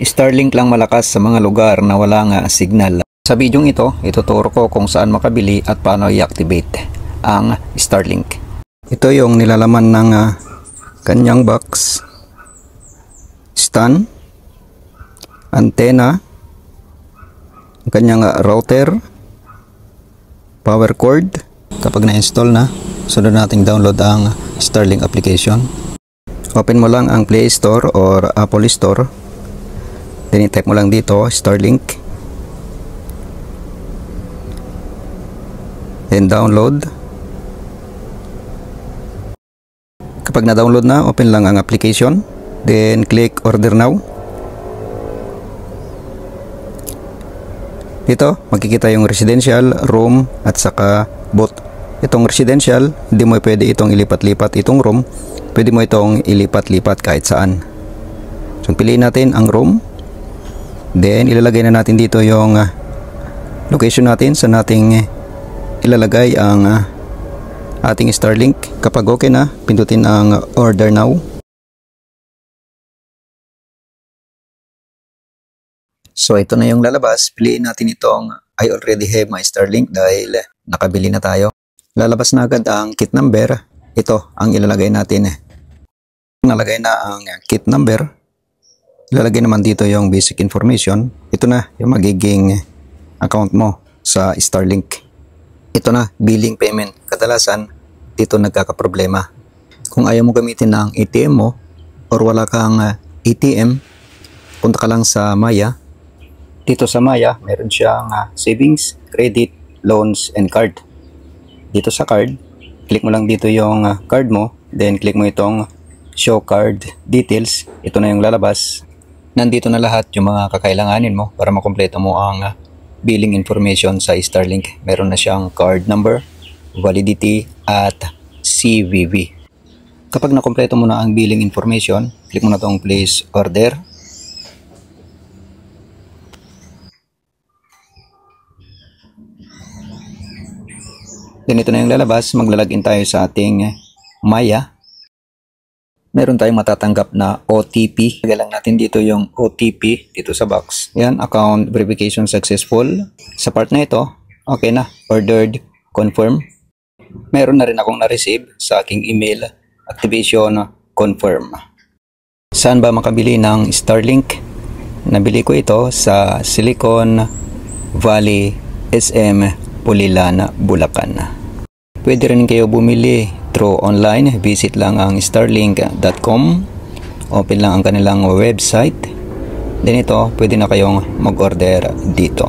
Starlink lang malakas sa mga lugar na wala nga signal. Sa bidyong ito, ituturo ko kung saan makabili at paano i-activate ang Starlink. Ito yung nilalaman ng kanyang box, stand, antenna, ang kanyang router, power cord. Kapag na-install na, sunod nating download ang Starlink application. Open mo lang ang Play Store or Apple Store. Then i-type mo lang dito Starlink. Then download. Kapag na-download na, open lang ang application. Then click order now. Dito makikita yung residential, room at saka both. Itong residential, hindi mo pwede itong ilipat-lipat. Itong room, pwede mo itong ilipat-lipat kahit saan. So piliin natin ang room. Then ilalagay na natin dito yung location natin sa nating ilalagay ang ating Starlink. Kapag okay na, pindutin ang order now. So ito na yung lalabas. Piliin natin itong I already have my Starlink dahil nakabili na tayo. Lalabas na agad ang kit number. Ito ang ilalagay natin. Nalagay na ang kit number. Ilalagay naman dito yung basic information. Ito na yung magiging account mo sa Starlink. Ito na, billing payment. Kadalasan, dito nagkakaproblema. Kung ayaw mo gamitin ng ATM mo or wala kang ATM, punta ka lang sa Maya. Dito sa Maya, meron siyang savings, credit, loans, and card. Dito sa card, click mo lang dito yung card mo, then click mo itong show card details. Ito na yung lalabas. Nandito na lahat yung mga kakailanganin mo para makumpleto mo ang billing information sa Starlink. Meron na siyang card number, validity, at CVV. Kapag nakumpleto mo na ang billing information, click mo na itong place order. Then ito na yung lalabas, maglalagin tayo sa ating Maya. Meron tayong matatanggap na OTP. Lagay lang natin dito yung OTP dito sa box. Yan, account verification successful. Sa part na ito, okay na, ordered, confirm. Meron na rin akong na-receive sa aking email, activation confirm. Saan ba makabili ng Starlink? Nabili ko ito sa Silicon Valley SM Pulilan, Bulacan. Pwede rin kayo bumili through online. Visit lang ang starlink.com. Open lang ang kanilang website. Then ito, pwede na kayong mag-order dito.